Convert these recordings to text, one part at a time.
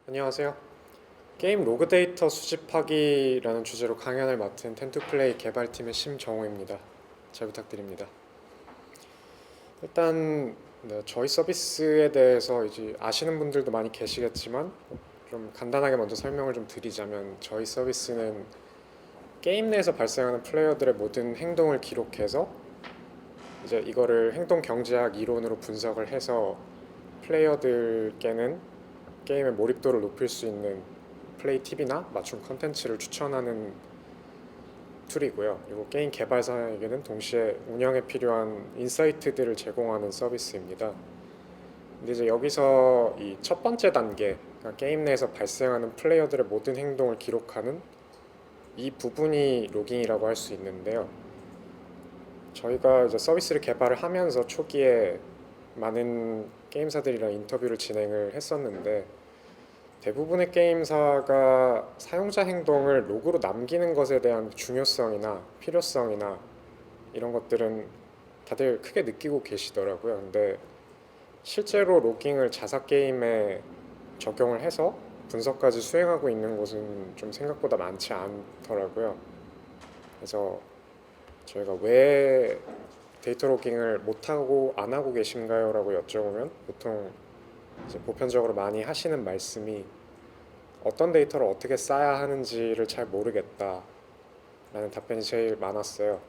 안녕하세요. 게임 로그 데이터 수집하기라는 주제로 강연을 맡은 텐투플레이 개발팀의 심정호입니다. 잘 부탁드립니다. 일단 저희 서비스에 대해서 이제 아시는 분들도 많이 계시겠지만 좀 간단하게 먼저 설명을 좀 드리자면, 저희 서비스는 게임 내에서 발생하는 플레이어들의 모든 행동을 기록해서 이제 이거를 행동 경제학 이론으로 분석을 해서 플레이어들께는 게임의 몰입도를 높일 수 있는 플레이 팁이나 맞춤 컨텐츠를 추천하는 툴이고요. 그리고 게임 개발사에게는 동시에 운영에 필요한 인사이트들을 제공하는 서비스입니다. 근데 이제 여기서 이 첫 번째 단계, 그러니까 게임 내에서 발생하는 플레이어들의 모든 행동을 기록하는 이 부분이 로깅이라고 할 수 있는데요. 저희가 이제 서비스를 개발을 하면서 초기에 많은 게임사들이랑 인터뷰를 진행을 했었는데, 대부분의 게임사가 사용자 행동을 로그로 남기는 것에 대한 중요성이나 필요성이나 이런 것들은 다들 크게 느끼고 계시더라고요. 근데 실제로 로깅을 자사 게임에 적용을 해서 분석까지 수행하고 있는 곳은 좀 생각보다 많지 않더라고요. 그래서 저희가 왜 데이터 로깅을 못하고 안 하고 계신가요? 라고 여쭤보면 보통 이제 보편적으로 많이 하시는 말씀이 어떤 데이터를 어떻게 쌓아야 하는지를 잘 모르겠다 라는 답변이 제일 많았어요.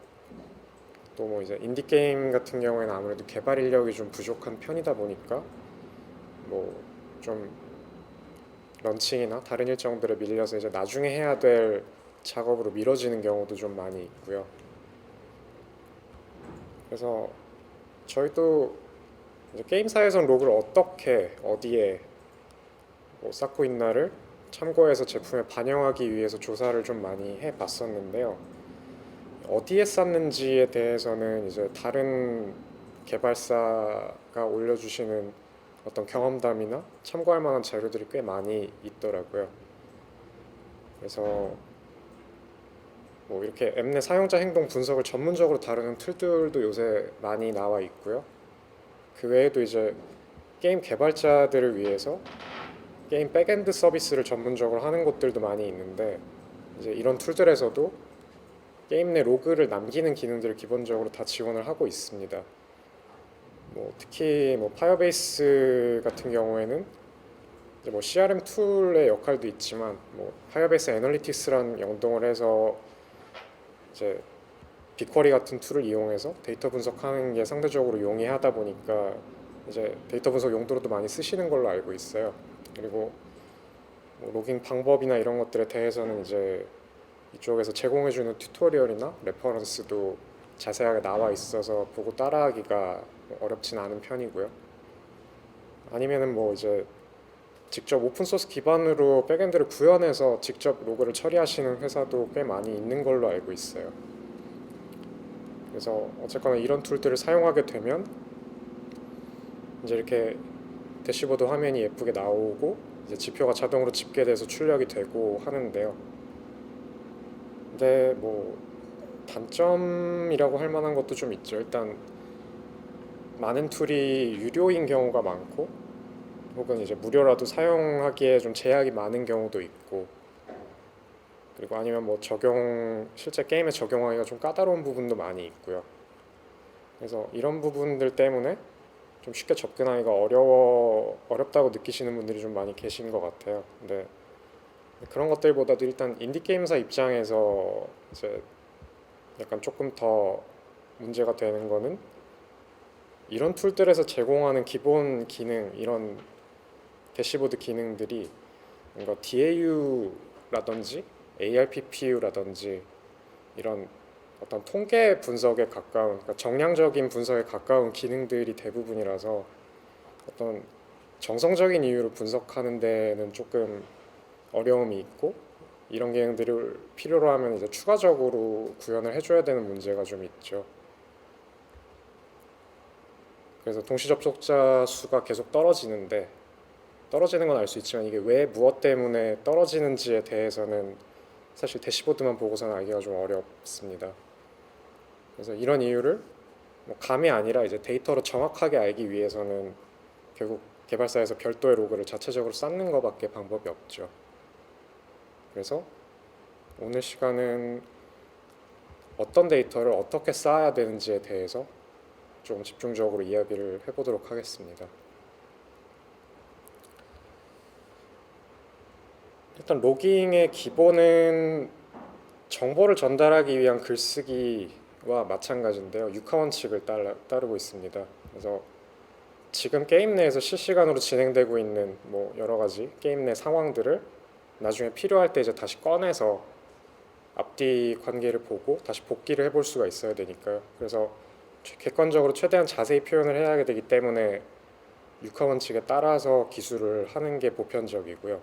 또 뭐 이제 인디게임 같은 경우에는 아무래도 개발 인력이 좀 부족한 편이다 보니까 뭐 좀 런칭이나 다른 일정들에 밀려서 이제 나중에 해야 될 작업으로 미뤄지는 경우도 좀 많이 있고요. 그래서 저희도 이제 게임사에선 로그를 어떻게 어디에 뭐 쌓고 있나를 참고해서 제품에 반영하기 위해서 조사를 좀 많이 해봤었는데요. 어디에 쌓는지에 대해서는 이제 다른 개발사가 올려주시는 어떤 경험담이나 참고할 만한 자료들이 꽤 많이 있더라고요. 그래서 뭐 이렇게 앱 내 사용자 행동 분석을 전문적으로 다루는 툴들도 요새 많이 나와 있고요. 그 외에도 이제 게임 개발자들을 위해서 게임 백엔드 서비스를 전문적으로 하는 곳들도 많이 있는데, 이제 이런 툴들에서도 게임 내 로그를 남기는 기능들을 기본적으로 다 지원을 하고 있습니다. 뭐 특히 뭐 파이어베이스 같은 경우에는 이제 뭐 CRM 툴의 역할도 있지만, 뭐 파이어베이스 애널리틱스라는 연동을 해서 이제 빅쿼리 같은 툴을 이용해서 데이터 분석하는 게 상대적으로 용이하다 보니까 이제 데이터 분석 용도로도 많이 쓰시는 걸로 알고 있어요. 그리고 뭐 로깅 방법이나 이런 것들에 대해서는 이제 이쪽에서 제공해주는 튜토리얼이나 레퍼런스도 자세하게 나와 있어서 보고 따라하기가 어렵진 않은 편이고요. 아니면은 뭐 이제 직접 오픈소스 기반으로 백엔드를 구현해서 직접 로그를 처리하시는 회사도 꽤 많이 있는 걸로 알고 있어요. 그래서 어쨌거나 이런 툴들을 사용하게 되면 이제 이렇게 대시보드 화면이 예쁘게 나오고 이제 지표가 자동으로 집계돼서 출력이 되고 하는데요. 근데 뭐 단점이라고 할 만한 것도 좀 있죠. 일단 많은 툴이 유료인 경우가 많고, 혹은 이제 무료라도 사용하기에 좀 제약이 많은 경우도 있고, 그리고 아니면 뭐 실제 게임에 적용하기가 좀 까다로운 부분도 많이 있고요. 그래서 이런 부분들 때문에 좀 쉽게 접근하기가 어렵다고 느끼시는 분들이 좀 많이 계신 것 같아요. 근데 그런 것들보다도 일단 인디게임사 입장에서 이제 약간 조금 더 문제가 되는 거는, 이런 툴들에서 제공하는 기본 기능, 이런 대시보드 기능들이 뭔가 DAU라든지 ARPPU라든지 이런 어떤 통계 분석에 가까운, 그러니까 정량적인 분석에 가까운 기능들이 대부분이라서 어떤 정성적인 이유로 분석하는 데는 조금 어려움이 있고, 이런 기능들을 필요로 하면 이제 추가적으로 구현을 해줘야 되는 문제가 좀 있죠. 그래서 동시 접속자 수가 계속 떨어지는 건 알 수 있지만, 이게 왜 무엇 때문에 떨어지는지에 대해서는 사실 대시보드만 보고서는 알기가 좀 어렵습니다. 그래서 이런 이유를 뭐 감이 아니라 이제 데이터로 정확하게 알기 위해서는 결국 개발사에서 별도의 로그를 자체적으로 쌓는 것밖에 방법이 없죠. 그래서 오늘 시간은 어떤 데이터를 어떻게 쌓아야 되는지에 대해서 좀 집중적으로 이야기를 해보도록 하겠습니다. 일단 로깅의 기본은 정보를 전달하기 위한 글쓰기와 마찬가지인데요. 육하원칙을 따르고 있습니다. 그래서 지금 게임 내에서 실시간으로 진행되고 있는 뭐 여러 가지 게임 내 상황들을 나중에 필요할 때 이제 다시 꺼내서 앞뒤 관계를 보고 다시 복기를 해볼 수가 있어야 되니까요. 그래서 객관적으로 최대한 자세히 표현을 해야 되기 때문에 육하원칙에 따라서 기술을 하는 게 보편적이고요.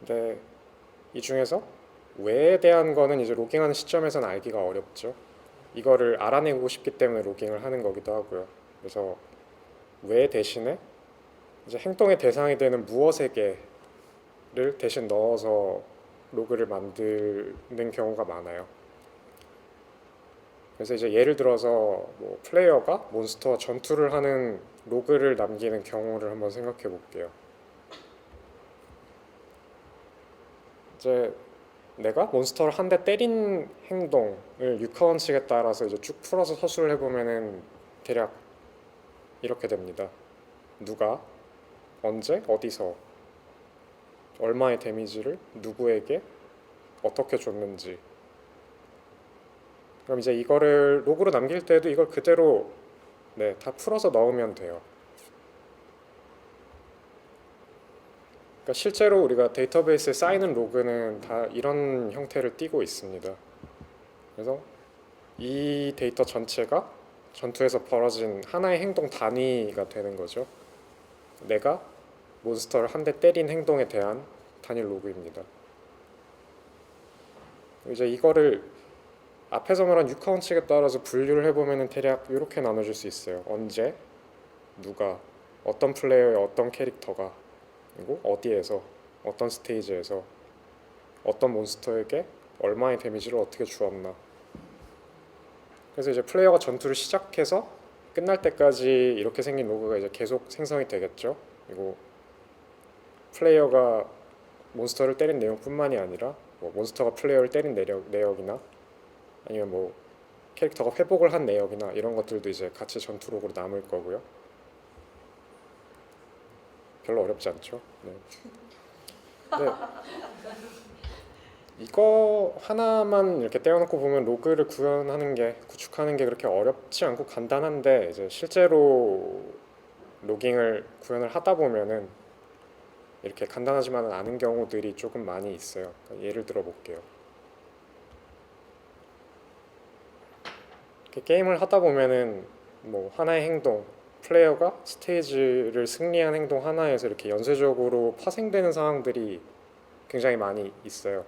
근데 이 중에서 왜에 대한 거는 이제 로깅하는 시점에서는 알기가 어렵죠. 이거를 알아내고 싶기 때문에 로깅을 하는 거기도 하고요. 그래서 왜 대신에 이제 행동의 대상이 되는 무엇에게를 대신 넣어서 로그를 만드는 경우가 많아요. 그래서 이제 예를 들어서 뭐 플레이어가 몬스터와 전투를 하는 로그를 남기는 경우를 한번 생각해 볼게요. 이제 내가 몬스터를 한 대 때린 행동을 육하원칙에 따라서 이제 쭉 풀어서 서술을 해보면은 대략 이렇게 됩니다. 누가 언제 어디서 얼마의 데미지를 누구에게 어떻게 줬는지. 그럼 이제 이거를 로그로 남길 때도 이걸 그대로 다 풀어서 넣으면 돼요. 그러니까 실제로 우리가 데이터베이스에 쌓이는 로그는 다 이런 형태를 띠고 있습니다. 그래서 이 데이터 전체가 전투에서 벌어진 하나의 행동 단위가 되는 거죠. 내가 몬스터를 한 대 때린 행동에 대한 단일 로그입니다. 이제 이거를 앞에서 말한 육하원칙에 따라서 분류를 해보면 대략 이렇게 나눠줄 수 있어요. 언제, 누가, 어떤 플레이어의 어떤 캐릭터가, 그리고 어디에서, 어떤 스테이지에서, 어떤 몬스터에게 얼마의 데미지를 어떻게 주었나. 그래서 이제 플레이어가 전투를 시작해서 끝날 때까지 이렇게 생긴 로그가 이제 계속 생성이 되겠죠. 그리고 플레이어가 몬스터를 때린 내용뿐만이 아니라 뭐 몬스터가 플레이어를 때린 내역이나 아니면 뭐 캐릭터가 회복을 한 내역이나 이런 것들도 이제 같이 전투 로그로 남을 거고요. 별로 어렵지 않죠. 네. 네. 이거 하나만 이렇게 떼어놓고 보면 로그를 구축하는 게 그렇게 어렵지 않고 간단한데 이제 실제로 로깅을 구현을 하다 보면은 이렇게 간단하지만은 않은 경우들이 조금 많이 있어요. 그러니까 예를 들어 볼게요. 게임을 하다 보면은 뭐 하나의 행동, 플레이어가 스테이지를 승리한 행동 하나에서 이렇게 연쇄적으로 파생되는 상황들이 굉장히 많이 있어요.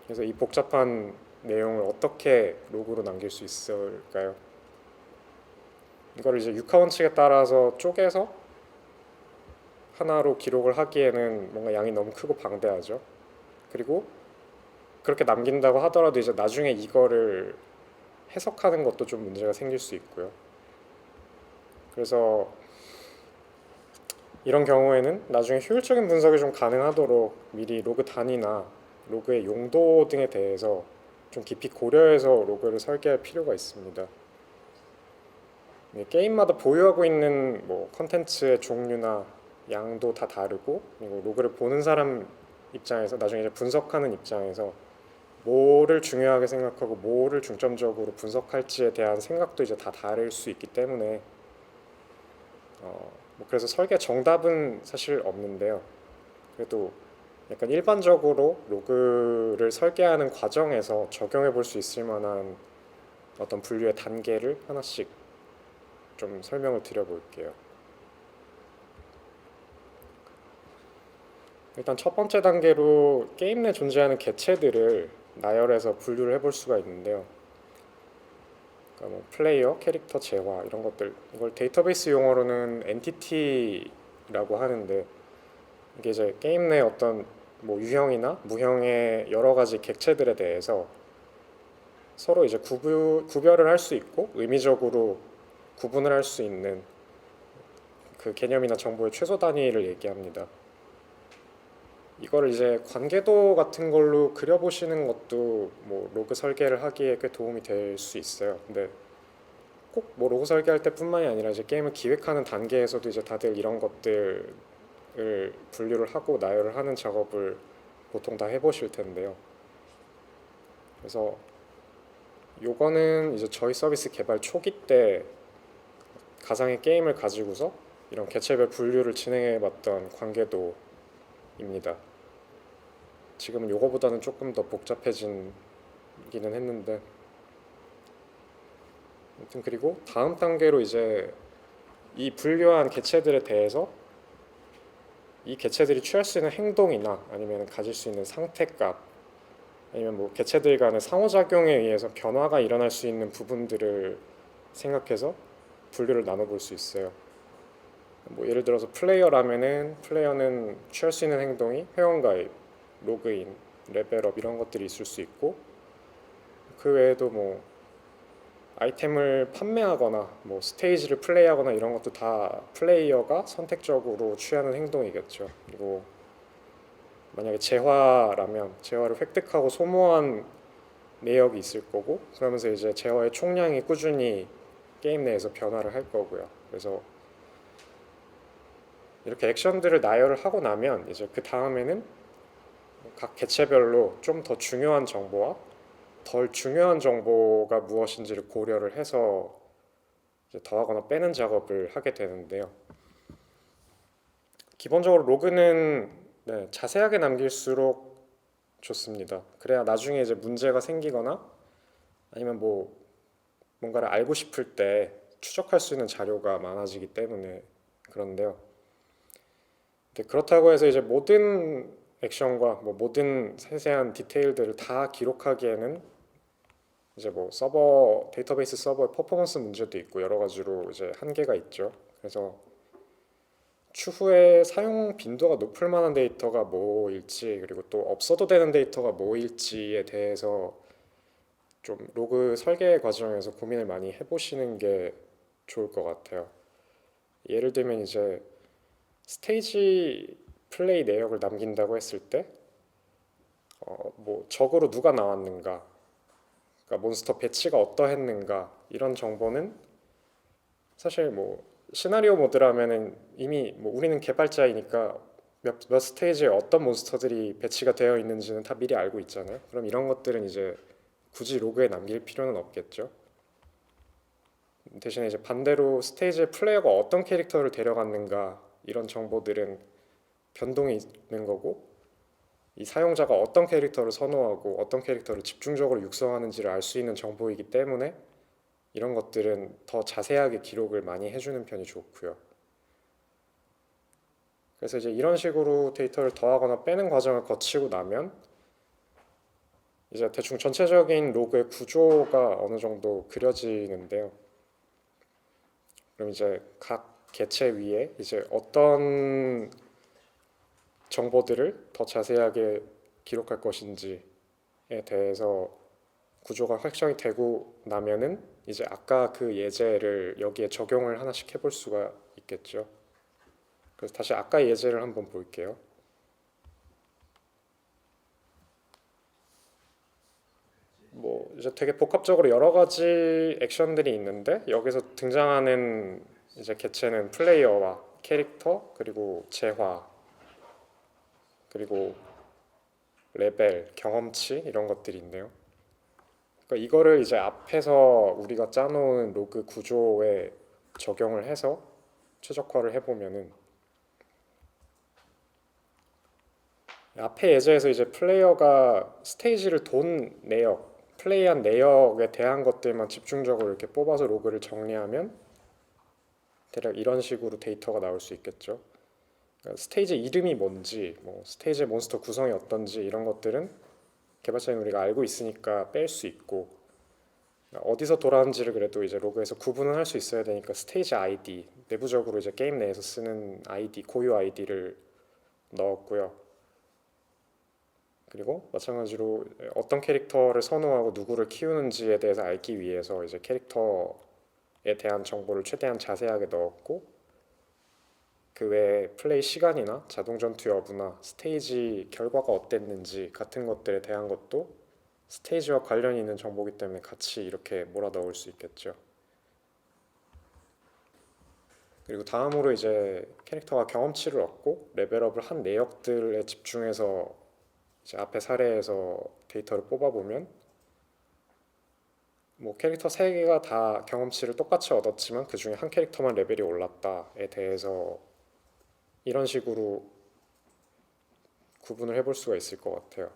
그래서 이 복잡한 내용을 어떻게 로그로 남길 수 있을까요? 이걸 이제 육하원칙에 따라서 쪼개서 하나로 기록을 하기에는 뭔가 양이 너무 크고 방대하죠. 그리고 그렇게 남긴다고 하더라도 이제 나중에 이거를 해석하는 것도 좀 문제가 생길 수 있고요. 그래서 이런 경우에는 나중에 효율적인 분석이 좀 가능하도록 미리 로그 단위나 로그의 용도 등에 대해서 좀 깊이 고려해서 로그를 설계할 필요가 있습니다. 게임마다 보유하고 있는 뭐 컨텐츠의 종류나 양도 다 다르고, 그리고 로그를 보는 사람 입장에서 나중에 이제 분석하는 입장에서 뭐를 중요하게 생각하고 뭐를 중점적으로 분석할지에 대한 생각도 이제 다 다를 수 있기 때문에 뭐 그래서 설계 정답은 사실 없는데요. 그래도 약간 일반적으로 로그를 설계하는 과정에서 적용해 볼 수 있을 만한 어떤 분류의 단계를 하나씩 좀 설명을 드려볼게요. 일단 첫 번째 단계로 게임 내 존재하는 개체들을 나열해서 분류를 해볼 수가 있는데요. 그러니까 뭐 플레이어, 캐릭터, 재화 이런 것들, 이걸 데이터베이스 용어로는 엔티티라고 하는데, 이게 이제 게임 내 어떤 뭐 유형이나 무형의 여러 가지 객체들에 대해서 서로 이제 구별을 할 수 있고 의미적으로 구분을 할 수 있는 그 개념이나 정보의 최소 단위를 얘기합니다. 이거를 이제 관계도 같은 걸로 그려보시는 것도 뭐 로그 설계를 하기에 꽤 도움이 될 수 있어요. 근데 꼭 뭐 로그 설계할 때뿐만이 아니라 이제 게임을 기획하는 단계에서도 이제 다들 이런 것들을 분류를 하고 나열을 하는 작업을 보통 다 해보실 텐데요. 그래서 요거는 이제 저희 서비스 개발 초기 때 가상의 게임을 가지고서 이런 개체별 분류를 진행해봤던 관계도입니다. 지금은 요거보다는 조금 더 복잡해진기는 했는데, 아무튼 그리고 다음 단계로 이제 이 분류한 개체들에 대해서 이 개체들이 취할 수 있는 행동이나 아니면 가질 수 있는 상태값, 아니면 뭐 개체들 간의 상호작용에 의해서 변화가 일어날 수 있는 부분들을 생각해서 분류를 나눠볼 수 있어요. 뭐 예를 들어서 플레이어라면은 플레이어는 취할 수 있는 행동이 회원가입, 로그인, 레벨업 이런 것들이 있을 수 있고, 그 외에도 뭐 아이템을 판매하거나 뭐 스테이지를 플레이하거나 이런 것도 다 플레이어가 선택적으로 취하는 행동이겠죠. 그리고 만약에 재화라면 재화를 획득하고 소모한 내역이 있을 거고, 그러면서 이제 재화의 총량이 꾸준히 게임 내에서 변화를 할 거고요. 그래서 이렇게 액션들을 나열을 하고 나면 이제 그 다음에는 각 개체별로 좀 더 중요한 정보와 덜 중요한 정보가 무엇인지를 고려를 해서 이제 더하거나 빼는 작업을 하게 되는데요. 기본적으로 로그는 네, 자세하게 남길수록 좋습니다. 그래야 나중에 이제 문제가 생기거나 아니면 뭐 뭔가를 알고 싶을 때 추적할 수 있는 자료가 많아지기 때문에 그런데요. 근데 그렇다고 해서 이제 모든 액션과 뭐 모든 세세한 디테일들을 다 기록하기에는 이제 뭐 서버 데이터베이스 서버의 퍼포먼스 문제도 있고 여러 가지로 이제 한계가 있죠. 그래서 추후에 사용 빈도가 높을 만한 데이터가 뭐일지, 그리고 또 없어도 되는 데이터가 뭐일지에 대해서 좀 로그 설계 과정에서 고민을 많이 해보시는 게 좋을 것 같아요. 예를 들면 이제 스테이지 플레이 내역을 남긴다고 했을 때, 뭐 적으로 누가 나왔는가, 그러니까 몬스터 배치가 어떠했는가 이런 정보는 사실 뭐 시나리오 모드라면은 이미 뭐 우리는 개발자이니까 몇 스테이지에 어떤 몬스터들이 배치가 되어 있는지는 다 미리 알고 있잖아요. 그럼 이런 것들은 이제 굳이 로그에 남길 필요는 없겠죠. 대신에 이제 반대로 스테이지에 플레이어가 어떤 캐릭터를 데려갔는가 이런 정보들은 변동이 있는 거고, 이 사용자가 어떤 캐릭터를 선호하고 어떤 캐릭터를 집중적으로 육성하는지를 알 수 있는 정보이기 때문에 이런 것들은 더 자세하게 기록을 많이 해주는 편이 좋고요. 그래서 이제 이런 식으로 데이터를 더하거나 빼는 과정을 거치고 나면 이제 대충 전체적인 로그의 구조가 어느 정도 그려지는데요. 그럼 이제 각 개체 위에 이제 어떤 정보들을 더 자세하게 기록할 것인지에 대해서 구조가 확정이 되고 나면은 이제 아까 그 예제를 여기에 적용을 하나씩 해볼 수가 있겠죠. 그래서 다시 아까 예제를 한번 볼게요. 뭐 이제 되게 복합적으로 여러 가지 액션들이 있는데 여기서 등장하는 이제 개체는 플레이어와 캐릭터 그리고 재화 그리고 레벨, 경험치 이런 것들이 있네요. 그러니까 이거를 이제 앞에서 우리가 짜놓은 로그 구조에 적용을 해서 최적화를 해보면은 앞에 예제에서 이제 플레이어가 스테이지를 돈 내역, 플레이한 내역에 대한 것들만 집중적으로 이렇게 뽑아서 로그를 정리하면 대략 이런 식으로 데이터가 나올 수 있겠죠. 그러니까 스테이지 이름이 뭔지, 뭐 스테이지 몬스터 구성이 어떤지 이런 것들은 개발자인 우리가 알고 있으니까 뺄 수 있고, 어디서 돌아왔는지를 그래도 이제 로그에서 구분을 할 수 있어야 되니까 스테이지 아이디, 내부적으로 이제 게임 내에서 쓰는 아이디, 고유 아이디를 넣었고요. 그리고 마찬가지로 어떤 캐릭터를 선호하고 누구를 키우는지에 대해서 알기 위해서 이제 캐릭터에 대한 정보를 최대한 자세하게 넣었고, 그 외에 플레이 시간이나 자동 전투 여부나 스테이지 결과가 어땠는지 같은 것들에 대한 것도 스테이지와 관련이 있는 정보이기 때문에 같이 이렇게 몰아 넣을 수 있겠죠. 그리고 다음으로 이제 캐릭터가 경험치를 얻고 레벨업을 한 내역들에 집중해서 이제 앞에 사례에서 데이터를 뽑아보면 뭐 캐릭터 3개가 다 경험치를 똑같이 얻었지만 그 중에 한 캐릭터만 레벨이 올랐다에 대해서 이런 식으로 구분을 해볼 수가 있을 것 같아요.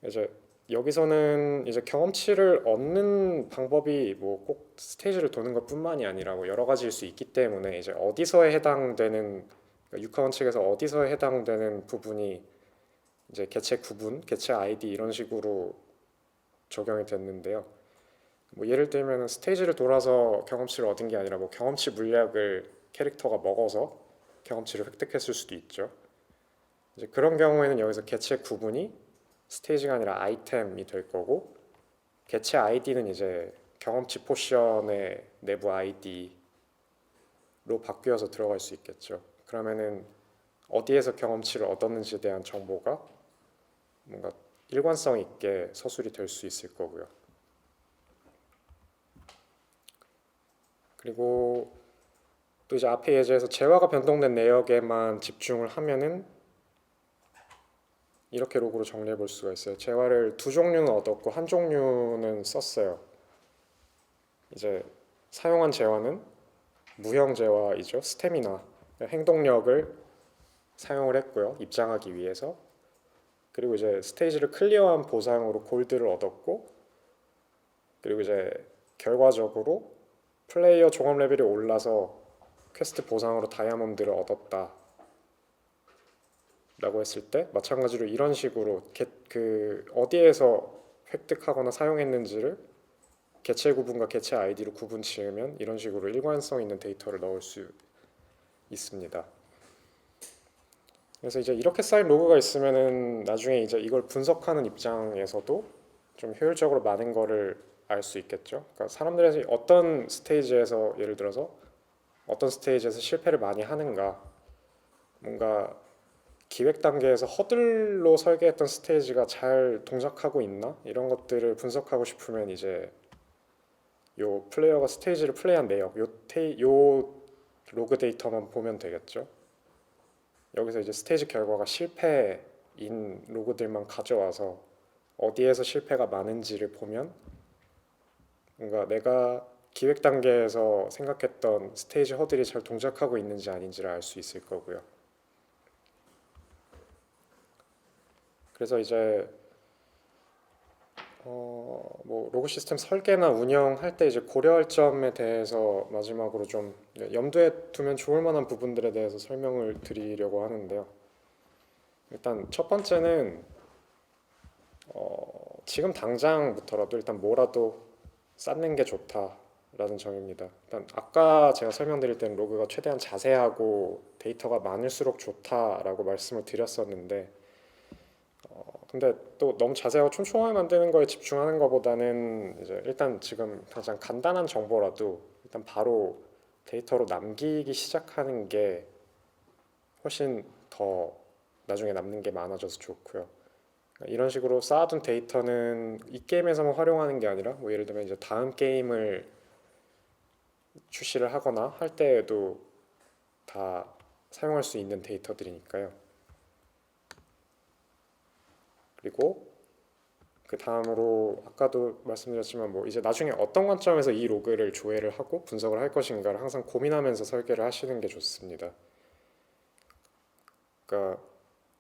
이제 여기서는 이제 경험치를 얻는 방법이 뭐 꼭 스테이지를 도는 것뿐만이 아니라 뭐 여러 가지일 수 있기 때문에 이제 어디서에 해당되는 그러니까 육하원 측에서 어디서에 해당되는 부분이 이제 개체 구분, 개체 아이디 이런 식으로 적용이 됐는데요. 뭐 예를 들면 스테이지를 돌아서 경험치를 얻은 게 아니라 뭐 경험치 물약을 캐릭터가 먹어서 경험치를 획득했을 수도 있죠. 이제 그런 경우에는 여기서 개체 구분이 스테이지가 아니라 아이템이 될 거고 개체 아이디는 이제 경험치 포션의 내부 아이디로 바뀌어서 들어갈 수 있겠죠. 그러면은 어디에서 경험치를 얻었는지에 대한 정보가 뭔가 일관성 있게 서술이 될 수 있을 거고요. 그리고 또 이제 앞에 예제에서 재화가 변동된 내역에만 집중을 하면은 이렇게 로그로 정리해 볼 수가 있어요. 재화를 2종류는 얻었고 한 종류는 썼어요. 이제 사용한 재화는 무형 재화이죠. 스태미나, 행동력을 사용을 했고요. 입장하기 위해서. 그리고 이제 스테이지를 클리어한 보상으로 골드를 얻었고, 그리고 이제 결과적으로 플레이어 종합 레벨이 올라서 퀘스트 보상으로 다이아몬드를 얻었다 라고 했을 때 마찬가지로 이런 식으로 그 어디에서 획득하거나 사용했는지를 개체 구분과 개체 아이디로 구분 지으면 이런 식으로 일관성 있는 데이터를 넣을 수 있습니다. 그래서 이제 이렇게 쌓인 로그가 있으면은 나중에 이제 이걸 분석하는 입장에서도 좀 효율적으로 많은 거를 알 수 있겠죠. 그러니까 사람들이 어떤 스테이지에서 예를 들어서 어떤 스테이지에서 실패를 많이 하는가, 뭔가 기획 단계에서 허들로 설계했던 스테이지가 잘 동작하고 있나 이런 것들을 분석하고 싶으면 이제 요 플레이어가 스테이지를 플레이한 내역, 요 로그 데이터만 보면 되겠죠. 여기서 이제 스테이지 결과가 실패인 로그들만 가져와서 어디에서 실패가 많은지를 보면 뭔가 내가 기획 단계에서 생각했던 스테이지 허들이 잘 동작하고 있는지 아닌지를 알 수 있을 거고요. 그래서 이제 뭐 로그 시스템 설계나 운영할 때 이제 고려할 점에 대해서 마지막으로 좀 염두에 두면 좋을 만한 부분들에 대해서 설명을 드리려고 하는데요. 일단 첫 번째는 지금 당장부터라도 일단 뭐라도 쌓는 게 좋다라는 점입니다. 일단 아까 제가 설명드릴 때는 로그가 최대한 자세하고 데이터가 많을수록 좋다라고 말씀을 드렸었는데 근데 또 너무 자세하고 촘촘하게 만드는 거에 집중하는 것보다는 이제 일단 지금 당장 간단한 정보라도 일단 바로 데이터로 남기기 시작하는 게 훨씬 더 나중에 남는 게 많아져서 좋고요. 이런 식으로 쌓아둔 데이터는 이 게임에서만 활용하는 게 아니라 뭐 예를 들면 이제 다음 게임을 출시를 하거나 할 때에도 다 사용할 수 있는 데이터들이니까요. 그리고 그 다음으로 아까도 말씀드렸지만 뭐 이제 나중에 어떤 관점에서 이 로그를 조회를 하고 분석을 할 것인가를 항상 고민하면서 설계를 하시는 게 좋습니다. 그러니까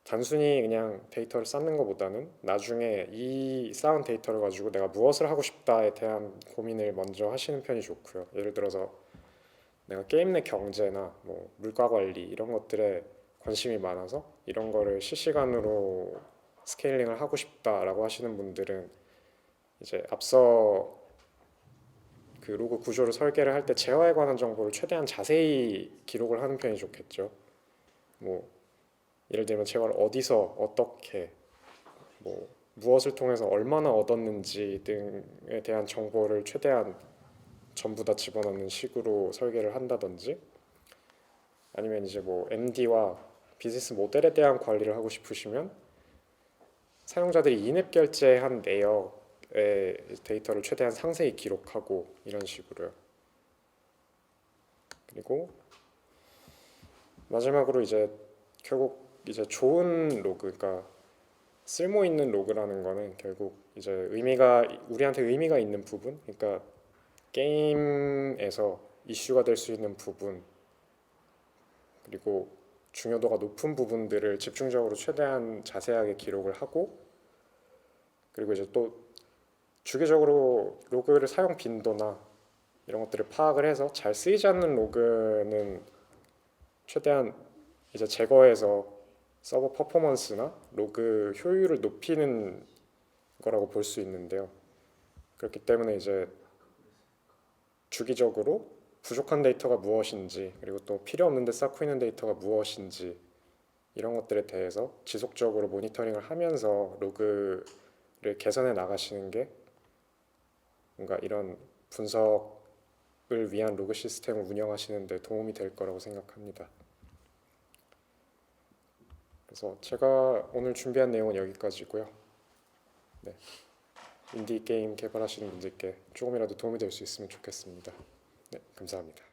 단순히 그냥 데이터를 쌓는 것보다는 나중에 이 쌓은 데이터를 가지고 내가 무엇을 하고 싶다에 대한 고민을 먼저 하시는 편이 좋고요. 예를 들어서 내가 게임 내 경제나 뭐 물가 관리 이런 것들에 관심이 많아서 이런 거를 실시간으로 스케일링을 하고 싶다라고 하시는 분들은 이제 앞서 그 로그 구조를 설계를 할 때 재화에 관한 정보를 최대한 자세히 기록을 하는 편이 좋겠죠. 뭐 예를 들면 재화를 어디서 어떻게 무엇을 통해서 얼마나 얻었는지 등에 대한 정보를 최대한 전부 다 집어넣는 식으로 설계를 한다든지, 아니면 이제 뭐 MD와 비즈니스 모델에 대한 관리를 하고 싶으시면 사용자들이 인앱 결제한 내역의 데이터를 최대한 상세히 기록하고 이런 식으로요. 그리고 마지막으로 이제 결국 이제 좋은 로그, 그러니까 쓸모 있는 로그라는 거는 결국 이제 우리한테 의미가 있는 부분, 그러니까 게임에서 이슈가 될 수 있는 부분, 그리고 중요도가 높은 부분들을 집중적으로 최대한 자세하게 기록을 하고, 그리고 이제 또 주기적으로 로그를 사용 빈도나 이런 것들을 파악을 해서 잘 쓰이지 않는 로그는 최대한 이제 제거해서 서버 퍼포먼스나 로그 효율을 높이는 거라고 볼 수 있는데요. 그렇기 때문에 이제 주기적으로 부족한 데이터가 무엇인지, 그리고 또 필요 없는데 쌓고 있는 데이터가 무엇인지, 이런 것들에 대해서 지속적으로 모니터링을 하면서 로그를 개선해 나가시는 게 뭔가 이런 분석을 위한 로그 시스템을 운영하시는 데 도움이 될 거라고 생각합니다. 그래서 제가 오늘 준비한 내용은 여기까지고요. 네. 인디 게임 개발하시는 분들께 조금이라도 도움이 될 수 있으면 좋겠습니다. 네, 감사합니다.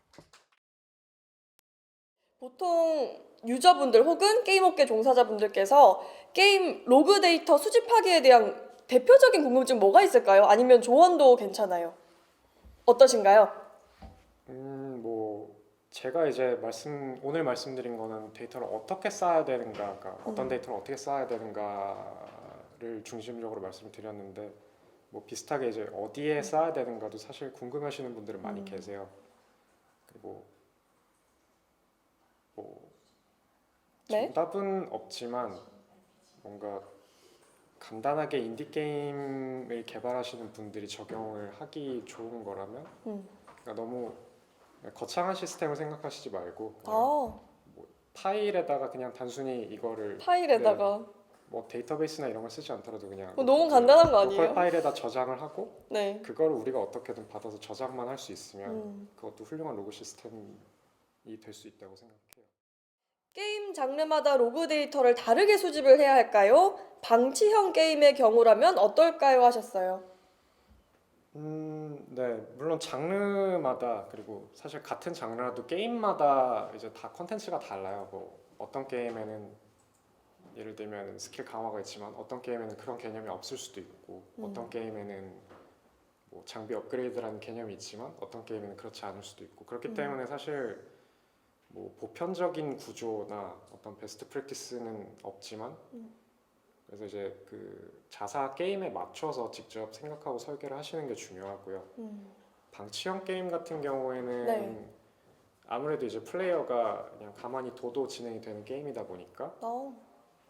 보통 유저분들 혹은 게임업계 종사자분들께서 게임 로그 데이터 수집하기에 대한 대표적인 궁금증 뭐가 있을까요? 아니면 조언도 괜찮아요. 어떠신가요? 뭐 제가 이제 오늘 말씀드린 거는 데이터를 어떻게 쌓아야 되는가, 그러니까 어떤 데이터를 어떻게 쌓아야 되는가를 중심적으로 말씀을 드렸는데, 뭐 비슷하게 이제 어디에 쌓아야 되는가도 사실 궁금하시는 분들은 많이 계세요. 그리고 뭐 네. 정답은 없지만 뭔가 간단하게 인디 게임을 개발하시는 분들이 적용을 하기 좋은 거라면, 그러니까 너무 거창한 시스템을 생각하시지 말고 그냥 아, 뭐 파일에다가 그냥 단순히 이거를, 파일에다가. 뭐 데이터베이스나 이런 걸 쓰지 않더라도 그냥 너무 간단한 거 로컬 아니에요? 파일에다 저장을 하고 네. 그걸 우리가 어떻게든 받아서 저장만 할 수 있으면 그것도 훌륭한 로그 시스템이 될 수 있다고 생각해요. 게임 장르마다 로그 데이터를 다르게 수집을 해야 할까요? 방치형 게임의 경우라면 어떨까요? 하셨어요. 네, 물론 장르마다, 그리고 사실 같은 장르라도 게임마다 이제 다 컨텐츠가 달라요. 뭐 어떤 게임에는 예를 들면 스킬 강화가 있지만 어떤 게임에는 그런 개념이 없을 수도 있고, 어떤 게임에는 뭐 장비 업그레이드라는 개념이 있지만 어떤 게임에는 그렇지 않을 수도 있고, 그렇기 때문에 사실 뭐 보편적인 구조나 어떤 베스트 프랙티스는 없지만, 그래서 이제 그 자사 게임에 맞춰서 직접 생각하고 설계를 하시는 게 중요하고요. 방치형 게임 같은 경우에는 네. 아무래도 이제 플레이어가 그냥 가만히 둬도 진행이 되는 게임이다 보니까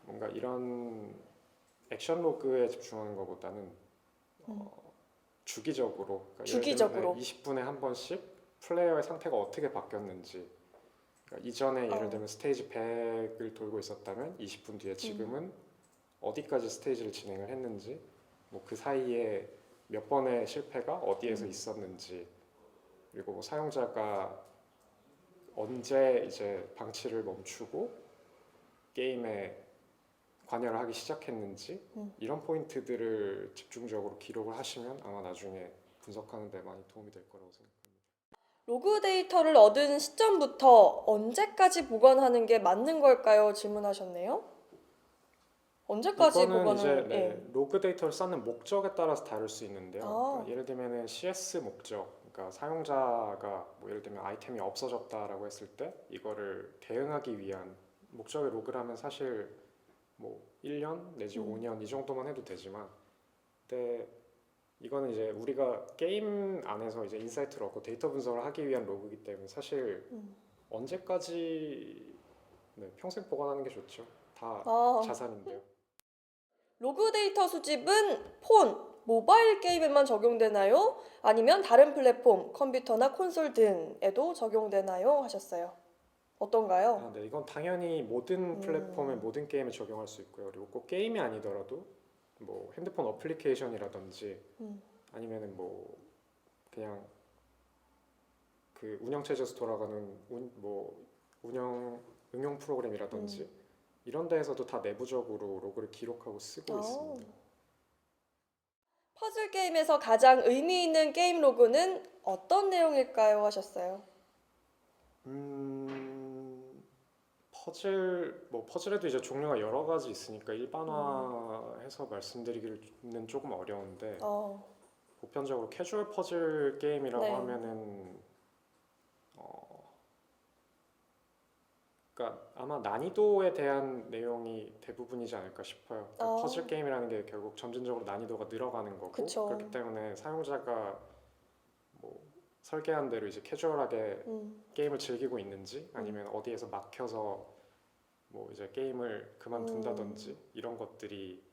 뭔가 이런 액션 로그에 집중하는 것보다는 주기적으로, 그러니까 주기적으로. 20분에 한 번씩 플레이어의 상태가 어떻게 바뀌었는지, 그러니까 이전에 예를 들면 스테이지 100을 돌고 있었다면 20분 뒤에 지금은 어디까지 스테이지를 진행을 했는지, 뭐 그 사이에 몇 번의 실패가 어디에서 있었는지, 그리고 뭐 사용자가 언제 이제 방치를 멈추고 게임에 관여를 하기 시작했는지, 이런 포인트들을 집중적으로 기록을 하시면 아마 나중에 분석하는 데 많이 도움이 될 거라고 생각합니다. 로그 데이터를 얻은 시점부터 언제까지 보관하는 게 맞는 걸까요? 질문하셨네요. 언제까지 이거는 이제 보관을? 예. 로그 데이터를 쌓는 목적에 따라서 다를 수 있는데요. 아, 그러니까 예를 들면은 CS 목적, 그러니까 사용자가 뭐 예를 들면 아이템이 없어졌다라고 했을 때 이거를 대응하기 위한 목적의 로그를 하면 사실 뭐 1년 내지 5년 이 정도만 해도 되지만, 근데 이거는 이제 우리가 게임 안에서 이제 인사이트를 얻고 데이터 분석을 하기 위한 로그이기 때문에 사실 언제까지 평생 보관하는 게 좋죠. 다 아, 자산인데요. 로그 데이터 수집은 폰, 모바일 게임에만 적용되나요? 아니면 다른 플랫폼, 컴퓨터나 콘솔 등에도 적용되나요? 하셨어요. 어떤가요? 네, 이건 당연히 모든 플랫폼의 모든 게임에 적용할 수 있고요. 그리고 꼭 게임이 아니더라도 뭐 핸드폰 어플리케이션이라든지 아니면은 뭐 그냥 그 운영 체제에서 돌아가는 운영 응용 프로그램이라든지 이런 데에서도 다 내부적으로 로그를 기록하고 쓰고 있습니다. 퍼즐 게임에서 가장 의미 있는 게임 로그는 어떤 내용일까요? 하셨어요. 퍼즐에도 이제 종류가 여러 가지 있으니까 일반화해서 말씀드리기는 조금 어려운데 보편적으로 캐주얼 퍼즐 게임이라고 네. 하면은 그러니까 아마 난이도에 대한 내용이 대부분이지 않을까 싶어요. 그러니까 퍼즐 게임이라는 게 결국 점진적으로 난이도가 늘어가는 거고 그쵸. 그렇기 때문에 사용자가 뭐 설계한 대로 이제 캐주얼하게 게임을 즐기고 있는지 아니면 어디에서 막혀서 뭐 이제 게임을 그만둔다든지 이런 것들이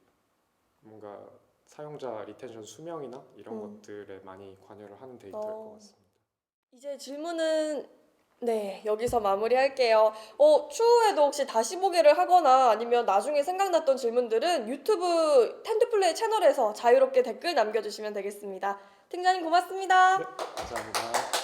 뭔가 사용자 리텐션 수명이나 이런 것들에 많이 관여를 하는 데이터일 것 같습니다. 이제 질문은 여기서 마무리할게요. 추후에도 혹시 다시 보기를 하거나 아니면 나중에 생각났던 질문들은 유튜브 텐드플레이 채널에서 자유롭게 댓글 남겨주시면 되겠습니다. 팀장님 고맙습니다. 네, 감사합니다.